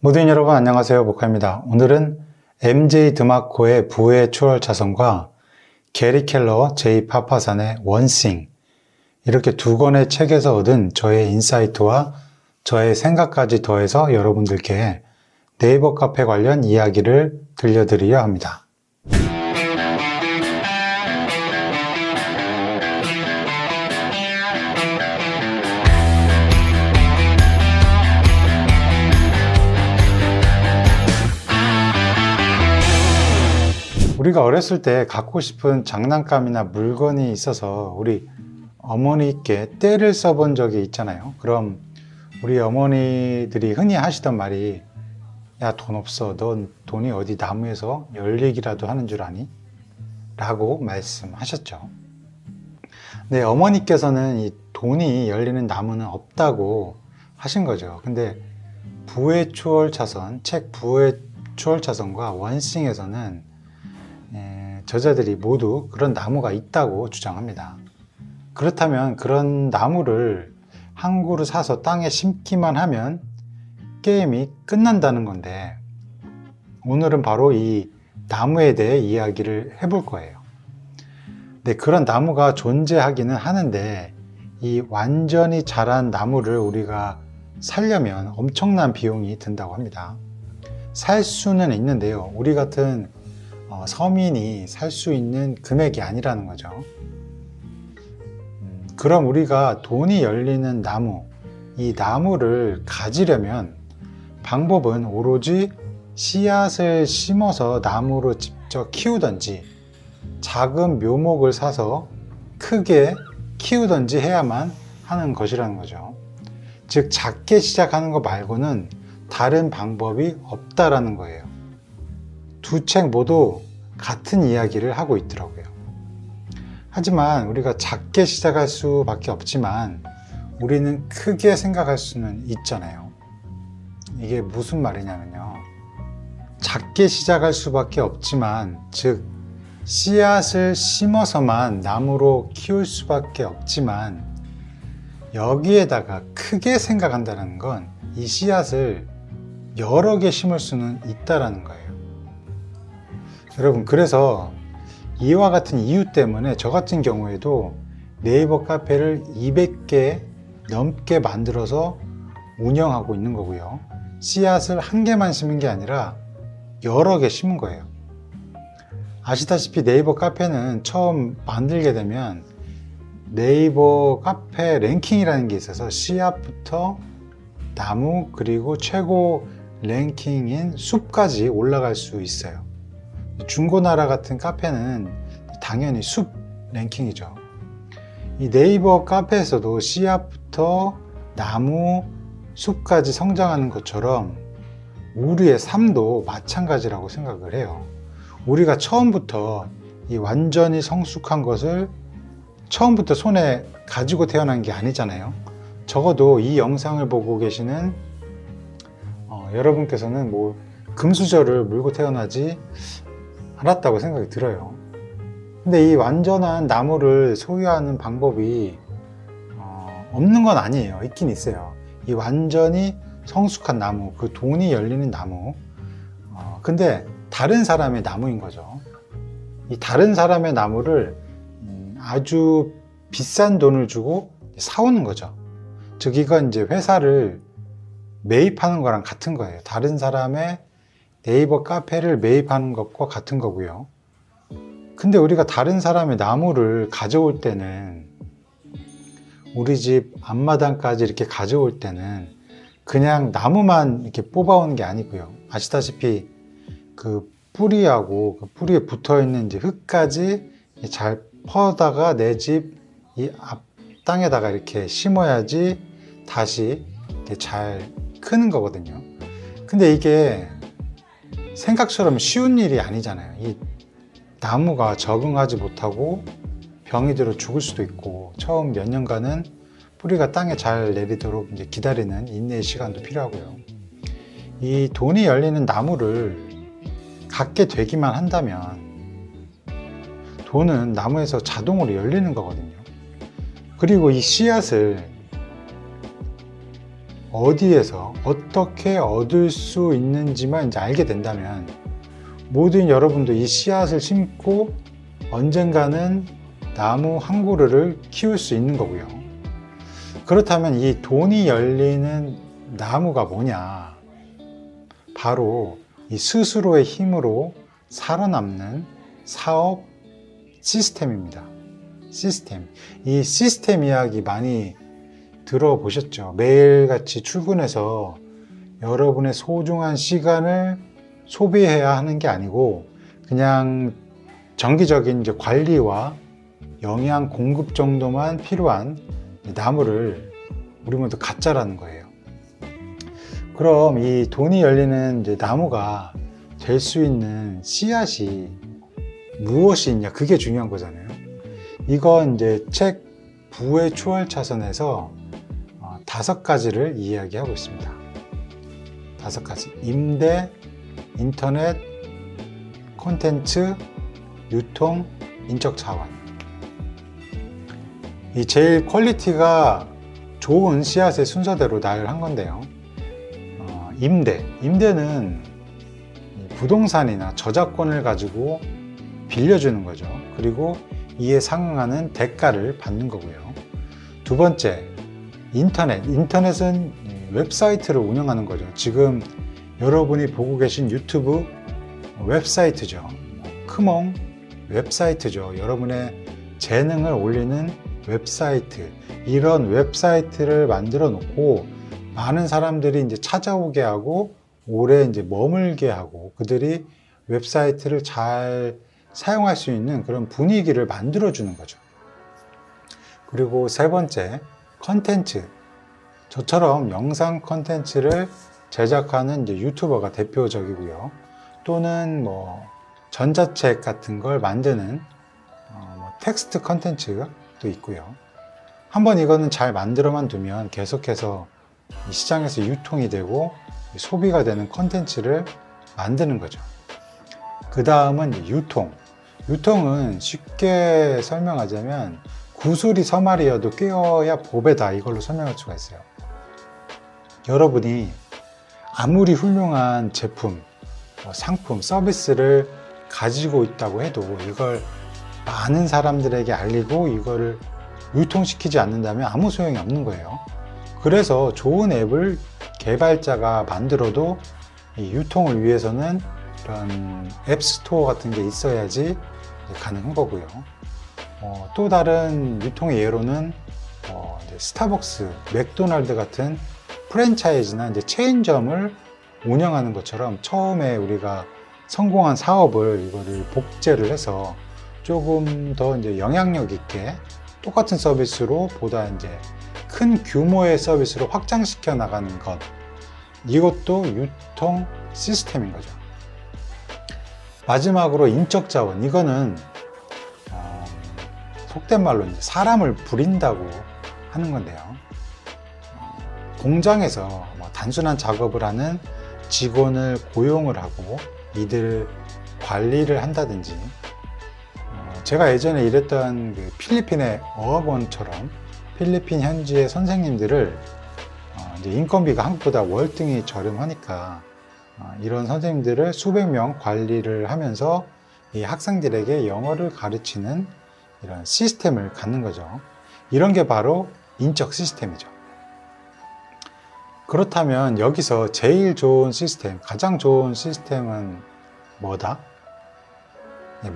모든 여러분 안녕하세요. 목화입니다. 오늘은 MJ 드마코의 부의 초월 자선과 게리 켈러, 제이 파파산의 원싱, 이렇게 두 권의 책에서 얻은 저의 인사이트와 저의 생각까지 더해서 여러분들께 네이버 카페 관련 이야기를 들려드리려 합니다. 우리가 어렸을 때 갖고 싶은 장난감이나 물건이 있어서 우리 어머니께 떼를 써본 적이 있잖아요. 그럼 우리 어머니들이 흔히 하시던 말이 야, 돈 없어. 넌 돈이 어디 나무에서 열리기라도 하는 줄 아니? 라고 말씀하셨죠. 네, 어머니께서는 이 돈이 열리는 나무는 없다고 하신 거죠. 근데 부의 초월 자선, 책 부의 초월 자선과 원싱에서는 저자들이 모두 그런 나무가 있다고 주장합니다. 그렇다면 그런 나무를 한 그루 사서 땅에 심기만 하면 게임이 끝난다는 건데, 오늘은 바로 이 나무에 대해 이야기를 해볼 거예요. 네, 그런 나무가 존재하기는 하는데 이 완전히 자란 나무를 우리가 살려면 엄청난 비용이 든다고 합니다. 살 수는 있는데요, 우리 같은 서민이 살 수 있는 금액이 아니라는 거죠. 그럼 우리가 돈이 열리는 나무, 이 나무를 가지려면 방법은 오로지 씨앗을 심어서 나무로 직접 키우든지 작은 묘목을 사서 크게 키우든지 해야만 하는 것이라는 거죠. 즉, 작게 시작하는 것 말고는 다른 방법이 없다라는 거예요. 두 책 모두 같은 이야기를 하고 있더라고요. 하지만 우리가 작게 시작할 수밖에 없지만 우리는 크게 생각할 수는 있잖아요. 이게 무슨 말이냐면요, 작게 시작할 수밖에 없지만, 즉 씨앗을 심어서만 나무로 키울 수밖에 없지만, 여기에다가 크게 생각한다는 건 이 씨앗을 여러 개 심을 수는 있다라는 거예요. 여러분, 그래서 이와 같은 이유 때문에 저 같은 경우에도 네이버 카페를 200개 넘게 만들어서 운영하고 있는 거고요. 씨앗을 한 개만 심은 게 아니라 여러 개 심은 거예요. 아시다시피 네이버 카페는 처음 만들게 되면 네이버 카페 랭킹이라는 게 있어서 씨앗부터 나무, 그리고 최고 랭킹인 숲까지 올라갈 수 있어요. 중고나라 같은 카페는 당연히 숲 랭킹이죠. 이 네이버 카페에서도 씨앗부터 나무, 숲까지 성장하는 것처럼 우리의 삶도 마찬가지라고 생각을 해요. 우리가 처음부터 이 완전히 성숙한 것을 처음부터 손에 가지고 태어난 게 아니잖아요. 적어도 이 영상을 보고 계시는 여러분께서는 뭐 금수저를 물고 태어나지 않았다고 생각이 들어요. 근데 이 완전한 나무를 소유하는 방법이 없는 건 아니에요. 있긴 있어요. 이 완전히 성숙한 나무, 그 돈이 열리는 나무, 근데 다른 사람의 나무인 거죠. 이 다른 사람의 나무를 아주 비싼 돈을 주고 사오는 거죠. 즉, 이건 이제 회사를 매입하는 거랑 같은 거예요. 다른 사람의 네이버 카페를 매입하는 것과 같은 거고요. 근데 우리가 다른 사람의 나무를 가져올 때는, 우리 집 앞마당까지 이렇게 가져올 때는 그냥 나무만 이렇게 뽑아오는 게 아니고요. 아시다시피 그 뿌리하고 그 뿌리에 붙어 있는 이제 흙까지 잘 퍼다가 내 집 이 앞 땅에다가 이렇게 심어야지 다시 이렇게 잘 크는 거거든요. 근데 이게 생각처럼 쉬운 일이 아니잖아요. 이 나무가 적응하지 못하고 병이 들어 죽을 수도 있고, 처음 몇 년간은 뿌리가 땅에 잘 내리도록 이제 기다리는 인내의 시간도 필요하고요. 이 돈이 열리는 나무를 갖게 되기만 한다면 돈은 나무에서 자동으로 열리는 거거든요. 그리고 이 씨앗을 어디에서 어떻게 얻을 수 있는지만 이제 알게 된다면 모든 여러분도 이 씨앗을 심고 언젠가는 나무 한 그루를 키울 수 있는 거고요. 그렇다면 이 돈이 열리는 나무가 뭐냐? 바로 이 스스로의 힘으로 살아남는 사업 시스템입니다. 시스템. 이 시스템 이야기 많이 들어보셨죠? 매일같이 출근해서 여러분의 소중한 시간을 소비해야 하는 게 아니고 그냥 정기적인 이제 관리와 영양 공급 정도만 필요한 나무를 우리 모두 갖자라는 거예요. 그럼 이 돈이 열리는 이제 나무가 될 수 있는 씨앗이 무엇이 있냐? 그게 중요한 거잖아요. 이건 이제 책 부의 초월차선에서 5가지를 이야기하고 있습니다. 5가지. 임대, 인터넷, 콘텐츠, 유통, 인적 자원. 이 제일 퀄리티가 좋은 씨앗의 순서대로 나열한 건데요. 임대. 임대는 부동산이나 저작권을 가지고 빌려주는 거죠. 그리고 이에 상응하는 대가를 받는 거고요. 두 번째, 인터넷. 인터넷은 웹사이트를 운영하는 거죠. 지금 여러분이 보고 계신 유튜브 웹사이트죠. 크몽 웹사이트죠. 여러분의 재능을 올리는 웹사이트. 이런 웹사이트를 만들어 놓고 많은 사람들이 이제 찾아오게 하고 오래 이제 머물게 하고 그들이 웹사이트를 잘 사용할 수 있는 그런 분위기를 만들어 주는 거죠. 그리고 세 번째, 컨텐츠. 저처럼 영상 컨텐츠를 제작하는 이제 유튜버가 대표적이고요. 또는 뭐 전자책 같은 걸 만드는 텍스트 컨텐츠도 있고요. 한번 이거는 잘 만들어만 두면 계속해서 이 시장에서 유통이 되고 소비가 되는 컨텐츠를 만드는 거죠. 그 다음은 유통. 유통은 쉽게 설명하자면 구슬이 서말이어도 꿰어야 보배다, 이걸로 설명할 수가 있어요. 여러분이 아무리 훌륭한 제품, 상품, 서비스를 가지고 있다고 해도 이걸 많은 사람들에게 알리고 이거를 유통시키지 않는다면 아무 소용이 없는 거예요. 그래서 좋은 앱을 개발자가 만들어도 이 유통을 위해서는 이런 앱스토어 같은 게 있어야지 가능한 거고요. 또 다른 유통의 예로는 이제 스타벅스, 맥도날드 같은 프랜차이즈나 이제 체인점을 운영하는 것처럼 처음에 우리가 성공한 사업을 이거를 복제를 해서 조금 더 이제 영향력 있게 똑같은 서비스로 보다 이제 큰 규모의 서비스로 확장시켜 나가는 것, 이것도 유통 시스템인 거죠. 마지막으로 인적 자원. 이거는 속된 말로 이제 사람을 부린다고 하는 건데요. 공장에서 뭐 단순한 작업을 하는 직원을 고용을 하고 이들 관리를 한다든지, 제가 예전에 일했던 그 필리핀의 어학원처럼 필리핀 현지의 선생님들을 이제 인건비가 한국보다 월등히 저렴하니까 이런 선생님들을 수백 명 관리를 하면서 이 학생들에게 영어를 가르치는 이런 시스템을 갖는 거죠. 이런 게 바로 인적 시스템이죠. 그렇다면 여기서 제일 좋은 시스템, 가장 좋은 시스템은 뭐다?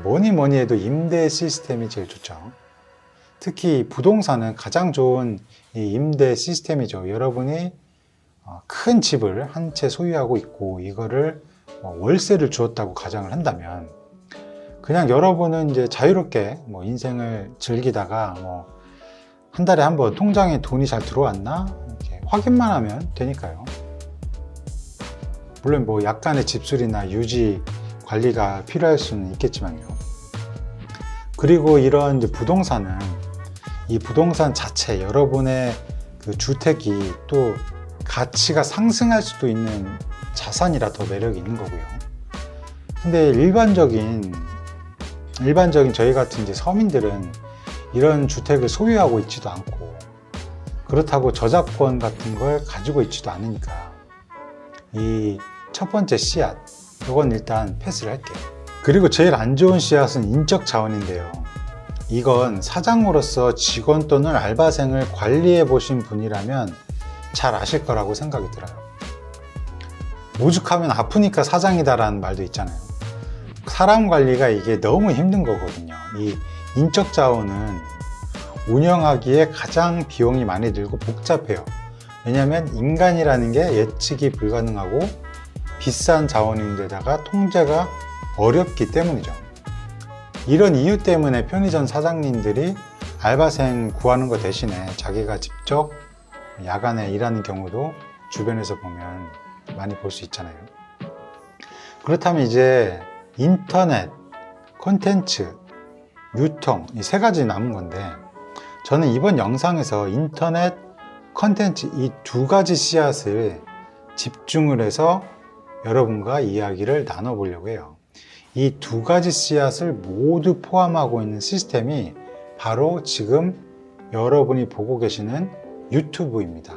뭐니 뭐니 해도 임대 시스템이 제일 좋죠. 특히 부동산은 가장 좋은 이 임대 시스템이죠. 여러분이 큰 집을 한 채 소유하고 있고 이거를 월세를 주었다고 가정을 한다면 그냥 여러분은 이제 자유롭게 뭐 인생을 즐기다가 뭐 한 달에 한 번 통장에 돈이 잘 들어왔나 이렇게 확인만 하면 되니까요. 물론 뭐 약간의 집수리나 유지 관리가 필요할 수는 있겠지만요. 그리고 이런 이제 부동산은 이 부동산 자체, 여러분의 그 주택이 또 가치가 상승할 수도 있는 자산이라 더 매력이 있는 거고요. 근데 일반적인 저희 같은 이제 서민들은 이런 주택을 소유하고 있지도 않고, 그렇다고 저작권 같은 걸 가지고 있지도 않으니까 이 첫 번째 씨앗, 이건 일단 패스를 할게요. 그리고 제일 안 좋은 씨앗은 인적 자원인데요. 이건 사장으로서 직원 또는 알바생을 관리해 보신 분이라면 잘 아실 거라고 생각이 들어요. 오죽하면 아프니까 사장이다라는 말도 있잖아요. 사람 관리가 이게 너무 힘든 거거든요. 이 인적 자원은 운영하기에 가장 비용이 많이 들고 복잡해요. 왜냐하면 인간이라는 게 예측이 불가능하고 비싼 자원인데다가 통제가 어렵기 때문이죠. 이런 이유 때문에 편의점 사장님들이 알바생 구하는 것 대신에 자기가 직접 야간에 일하는 경우도 주변에서 보면 많이 볼 수 있잖아요. 그렇다면 이제 인터넷, 콘텐츠, 유통, 이 세 가지 남은 건데, 저는 이번 영상에서 인터넷, 콘텐츠 이 두 가지 씨앗을 집중을 해서 여러분과 이야기를 나눠보려고 해요. 이 두 가지 씨앗을 모두 포함하고 있는 시스템이 바로 지금 여러분이 보고 계시는 유튜브입니다.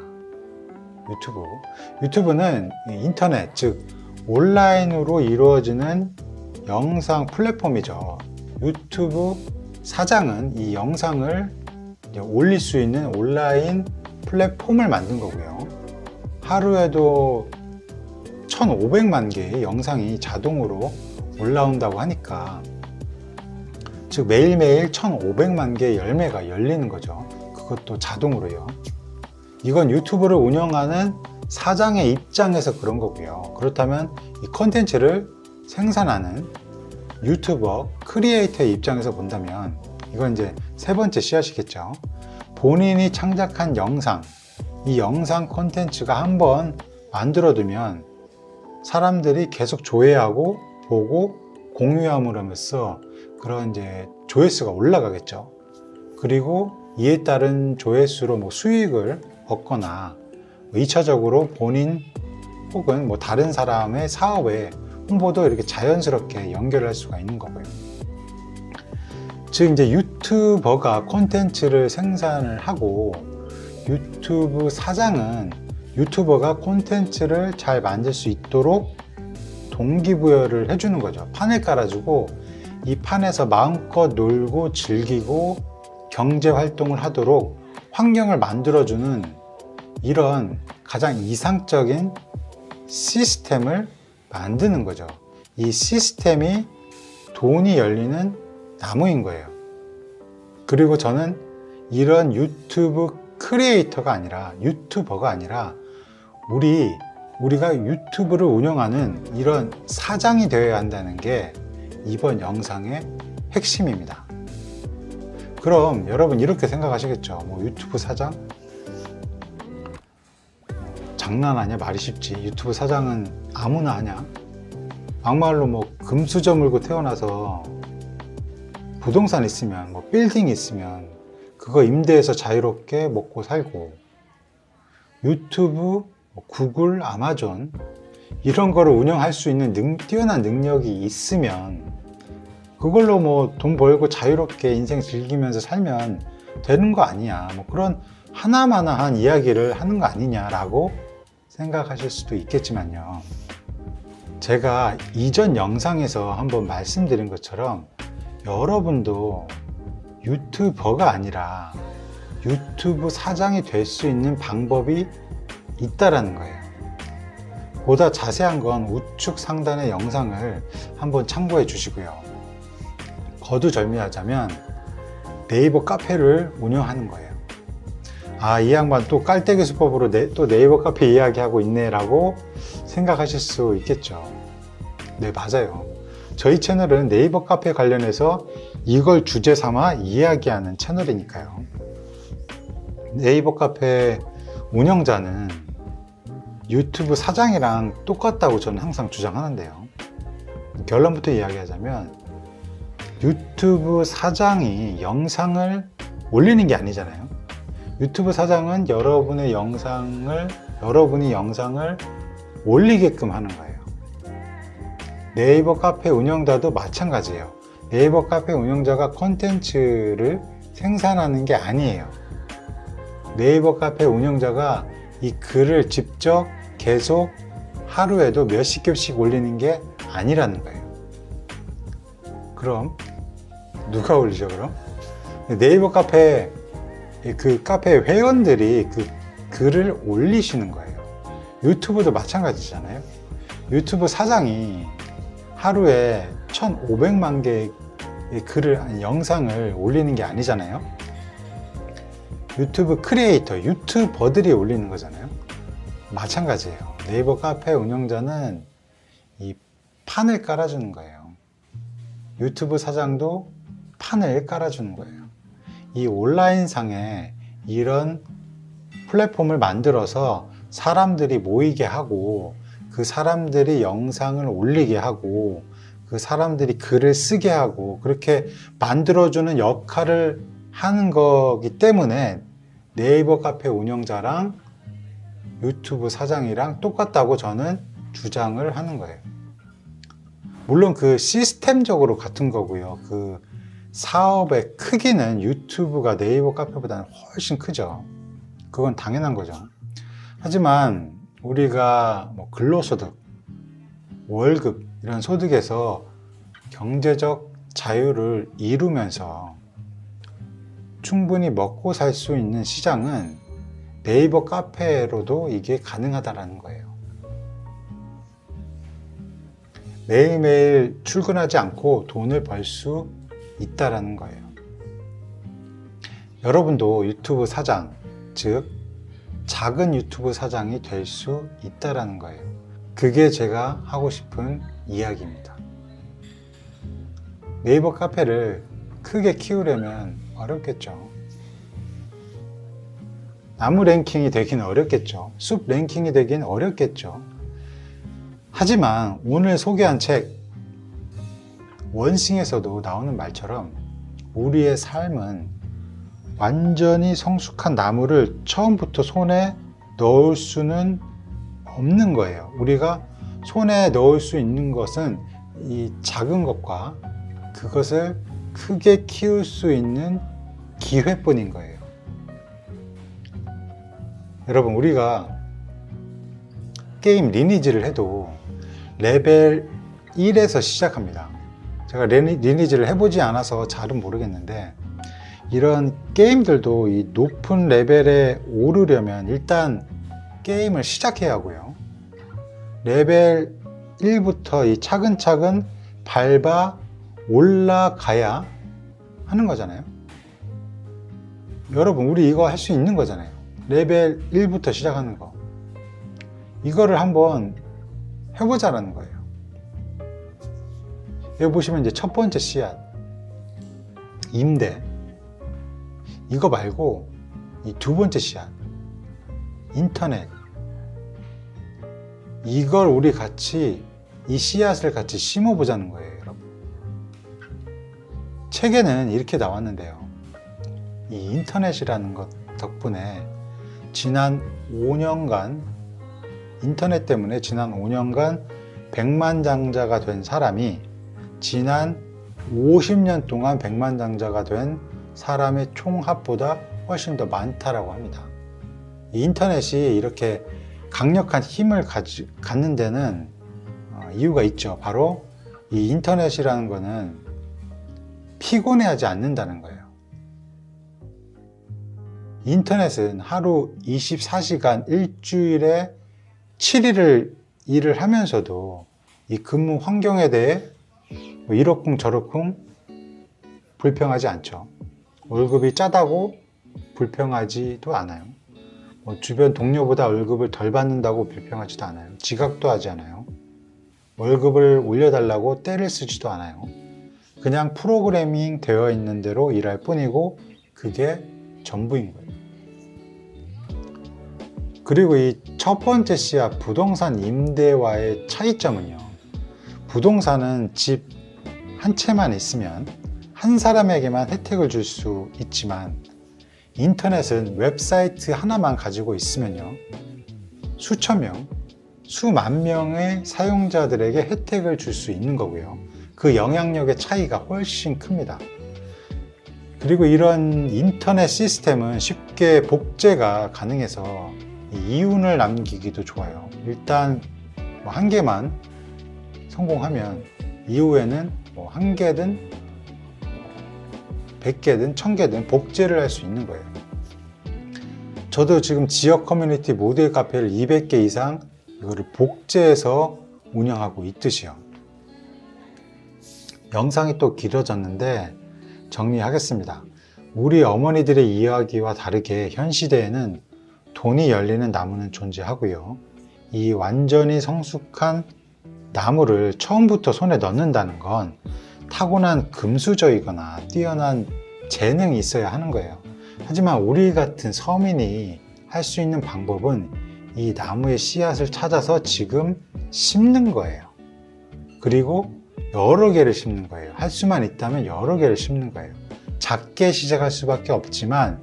유튜브는 인터넷, 즉 온라인으로 이루어지는 영상 플랫폼이죠. 유튜브 사장은 이 영상을 올릴 수 있는 온라인 플랫폼을 만든 거고요. 하루에도 1,500만 개의 영상이 자동으로 올라온다고 하니까, 즉 매일매일 1,500만 개의 열매가 열리는 거죠. 그것도 자동으로요. 이건 유튜브를 운영하는 사장의 입장에서 그런 거고요. 그렇다면 이 콘텐츠를 생산하는 유튜버, 크리에이터의 입장에서 본다면 이건 이제 세 번째 씨앗이겠죠. 본인이 창작한 영상, 이 영상 콘텐츠가 한번 만들어두면 사람들이 계속 조회하고 보고 공유함을 하면서 그런 이제 조회수가 올라가겠죠. 그리고 이에 따른 조회수로 뭐 수익을 얻거나 2차적으로 본인 혹은 뭐 다른 사람의 사업에 홍보도 이렇게 자연스럽게 연결할 수가 있는 거고요. 즉 이제 유튜버가 콘텐츠를 생산을 하고 유튜브 사장은 유튜버가 콘텐츠를 잘 만들 수 있도록 동기부여를 해주는 거죠. 판을 깔아주고 이 판에서 마음껏 놀고 즐기고 경제 활동을 하도록 환경을 만들어주는 이런 가장 이상적인 시스템을 만드는 거죠. 이 시스템이 돈이 열리는 나무인 거예요. 그리고 저는 이런 유튜브 크리에이터가 아니라, 유튜버가 아니라 우리가 유튜브를 운영하는 이런 사장이 되어야 한다는 게 이번 영상의 핵심입니다. 그럼 여러분 이렇게 생각하시겠죠. 뭐 유튜브 사장? 장난 아니야? 말이 쉽지. 유튜브 사장은 아무나 하냐? 막말로 뭐 금수저 물고 태어나서 부동산 있으면, 뭐 빌딩 있으면 그거 임대해서 자유롭게 먹고 살고, 유튜브, 구글, 아마존 이런 거를 운영할 수 있는 뛰어난 능력이 있으면 그걸로 뭐 돈 벌고 자유롭게 인생 즐기면서 살면 되는 거 아니냐, 뭐 그런 하나마나한 이야기를 하는 거 아니냐라고 생각하실 수도 있겠지만요. 제가 이전 영상에서 한번 말씀드린 것처럼 여러분도 유튜버가 아니라 유튜브 사장이 될 수 있는 방법이 있다라는 거예요. 보다 자세한 건 우측 상단의 영상을 한번 참고해 주시고요. 거두절미하자면 네이버 카페를 운영하는 거예요. 아, 이 양반 또 깔때기 수법으로 또 네이버 카페 이야기하고 있네 라고 생각하실 수 있겠죠. 네, 맞아요. 저희 채널은 네이버 카페 관련해서 이걸 주제 삼아 이야기하는 채널이니까요. 네이버 카페 운영자는 유튜브 사장이랑 똑같다고 저는 항상 주장하는데요. 결론부터 이야기하자면 유튜브 사장이 영상을 올리는 게 아니잖아요. 유튜브 사장은 여러분이 영상을 올리게끔 하는 거예요. 네이버 카페 운영자도 마찬가지예요. 네이버 카페 운영자가 콘텐츠를 생산하는 게 아니에요. 네이버 카페 운영자가 이 글을 직접 계속 하루에도 몇십 개씩 올리는 게 아니라는 거예요. 그럼 누가 올리죠 그럼? 네이버 카페 그 카페 회원들이 그 글을 올리시는 거예요. 유튜브도 마찬가지잖아요. 유튜브 사장이 하루에 1,500만 개의 글을, 영상을 올리는 게 아니잖아요. 유튜브 크리에이터, 유튜버들이 올리는 거잖아요. 마찬가지예요. 네이버 카페 운영자는 이 판을 깔아주는 거예요. 유튜브 사장도 판을 깔아주는 거예요. 이 온라인상에 이런 플랫폼을 만들어서 사람들이 모이게 하고 그 사람들이 영상을 올리게 하고 그 사람들이 글을 쓰게 하고 그렇게 만들어주는 역할을 하는 거기 때문에 네이버 카페 운영자랑 유튜브 사장이랑 똑같다고 저는 주장을 하는 거예요. 물론 그 시스템적으로 같은 거고요. 그 사업의 크기는 유튜브가 네이버 카페보다는 훨씬 크죠. 그건 당연한 거죠. 하지만 우리가 뭐 근로소득, 월급 이런 소득에서 경제적 자유를 이루면서 충분히 먹고 살 수 있는 시장은 네이버 카페로도 이게 가능하다는 거예요. 매일매일 출근하지 않고 돈을 벌 수 있다는 거예요. 여러분도 유튜브 사장, 즉 작은 유튜브 사장이 될 수 있다는 거예요. 그게 제가 하고 싶은 이야기입니다. 네이버 카페를 크게 키우려면 어렵겠죠. 나무 랭킹이 되긴 어렵겠죠. 숲 랭킹이 되긴 어렵겠죠. 하지만 오늘 소개한 책 원싱에서도 나오는 말처럼 우리의 삶은 완전히 성숙한 나무를 처음부터 손에 넣을 수는 없는 거예요. 우리가 손에 넣을 수 있는 것은 이 작은 것과 그것을 크게 키울 수 있는 기회뿐인 거예요. 여러분, 우리가 게임 리니지를 해도 레벨 1에서 시작합니다. 제가 리니지를 해보지 않아서 잘은 모르겠는데 이런 게임들도 이 높은 레벨에 오르려면 일단 게임을 시작해야 하고요. 레벨 1부터 이 차근차근 밟아 올라가야 하는 거잖아요. 여러분, 우리 이거 할 수 있는 거잖아요. 레벨 1부터 시작하는 거. 이거를 한번 해보자라는 거예요. 여기 보시면 이제 첫 번째 씨앗, 임대. 이거 말고 이 두 번째 씨앗, 인터넷. 이걸 우리 같이, 이 씨앗을 같이 심어보자는 거예요, 여러분. 책에는 이렇게 나왔는데요. 이 인터넷이라는 것 덕분에 지난 5년간, 인터넷 때문에 지난 5년간 백만장자가 된 사람이 지난 50년 동안 백만장자가 된 사람의 총합보다 훨씬 더 많다라고 합니다. 이 인터넷이 이렇게 강력한 힘을 갖는 데는 이유가 있죠. 바로 이 인터넷이라는 거는 피곤해하지 않는다는 거예요. 인터넷은 하루 24시간 일주일에 7일을 일을 하면서도 이 근무 환경에 대해 이러쿵 저러쿵 불평하지 않죠. 월급이 짜다고 불평하지도 않아요. 주변 동료보다 월급을 덜 받는다고 불평하지도 않아요. 지각도 하지 않아요. 월급을 올려달라고 떼를 쓰지도 않아요. 그냥 프로그래밍 되어 있는 대로 일할 뿐이고 그게 전부인 거예요. 그리고 이 첫 번째 씨앗 부동산 임대와의 차이점은요. 부동산은 집 한 채만 있으면 한 사람에게만 혜택을 줄 수 있지만 인터넷은 웹사이트 하나만 가지고 있으면요. 수천 명, 수만 명의 사용자들에게 혜택을 줄 수 있는 거고요. 그 영향력의 차이가 훨씬 큽니다. 그리고 이런 인터넷 시스템은 쉽게 복제가 가능해서 이윤을 남기기도 좋아요. 일단 뭐 한 개만 성공하면 이후에는 뭐 한 개든 100개든 1000개든 복제를 할 수 있는 거예요. 저도 지금 지역 커뮤니티 모델 카페를 200개 이상 이거를 복제해서 운영하고 있듯이요. 영상이 또 길어졌는데 정리하겠습니다. 우리 어머니들의 이야기와 다르게 현 시대에는 돈이 열리는 나무는 존재하고요. 이 완전히 성숙한 나무를 처음부터 손에 넣는다는 건 타고난 금수저이거나 뛰어난 재능이 있어야 하는 거예요. 하지만 우리 같은 서민이 할 수 있는 방법은 이 나무의 씨앗을 찾아서 지금 심는 거예요. 그리고 여러 개를 심는 거예요. 할 수만 있다면 여러 개를 심는 거예요. 작게 시작할 수밖에 없지만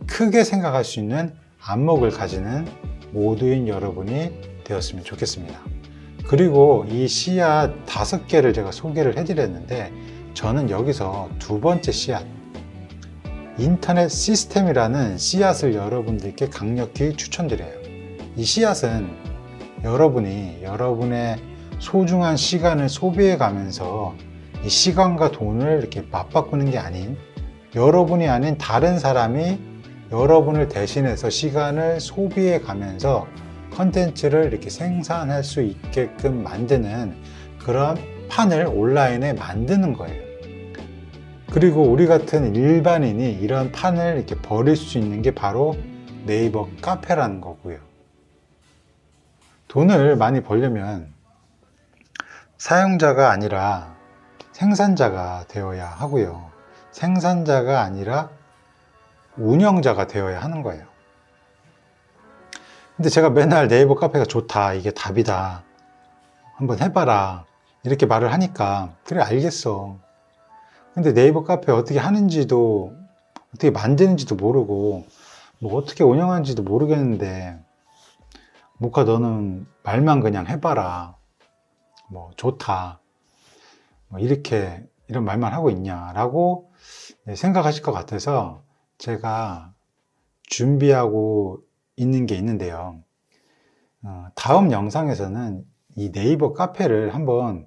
크게 생각할 수 있는 안목을 가지는 모두인 여러분이 되었으면 좋겠습니다. 그리고 이 씨앗 5개를 제가 소개를 해드렸는데 저는 여기서 두 번째 씨앗, 인터넷 시스템이라는 씨앗을 여러분들께 강력히 추천드려요. 이 씨앗은 여러분이 여러분의 소중한 시간을 소비해 가면서 이 시간과 돈을 이렇게 맞바꾸는 게 아닌, 여러분이 아닌 다른 사람이 여러분을 대신해서 시간을 소비해 가면서 컨텐츠를 이렇게 생산할 수 있게끔 만드는 그런 판을 온라인에 만드는 거예요. 그리고 우리 같은 일반인이 이런 판을 이렇게 벌일 수 있는 게 바로 네이버 카페라는 거고요. 돈을 많이 벌려면 사용자가 아니라 생산자가 되어야 하고요. 생산자가 아니라 운영자가 되어야 하는 거예요. 근데 제가 맨날 네이버 카페가 좋다, 이게 답이다, 한번 해봐라 이렇게 말을 하니까 그래 알겠어. 근데 네이버 카페 어떻게 하는지도 어떻게 만드는지도 모르고 뭐 어떻게 운영하는지도 모르겠는데 뭐가 너는 말만 그냥 해봐라, 뭐 좋다, 뭐 이렇게 이런 말만 하고 있냐라고 생각하실 것 같아서 제가 준비하고 있는 게 있는데요. 다음 영상에서는 이 네이버 카페를 한번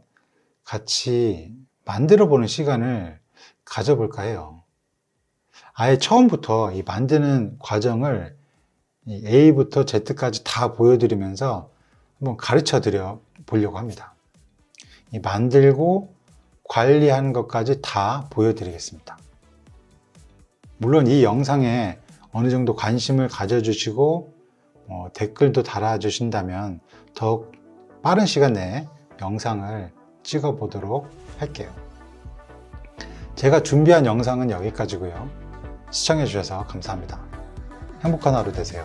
같이 만들어 보는 시간을 가져볼까 해요. 아예 처음부터 이 만드는 과정을 A부터 Z까지 다 보여드리면서 한번 가르쳐 드려 보려고 합니다. 이 만들고 관리하는 것까지 다 보여드리겠습니다. 물론 이 영상에 어느 정도 관심을 가져주시고 댓글도 달아주신다면 더욱 빠른 시간 내에 영상을 찍어 보도록 할게요. 제가 준비한 영상은 여기까지고요. 시청해 주셔서 감사합니다. 행복한 하루 되세요.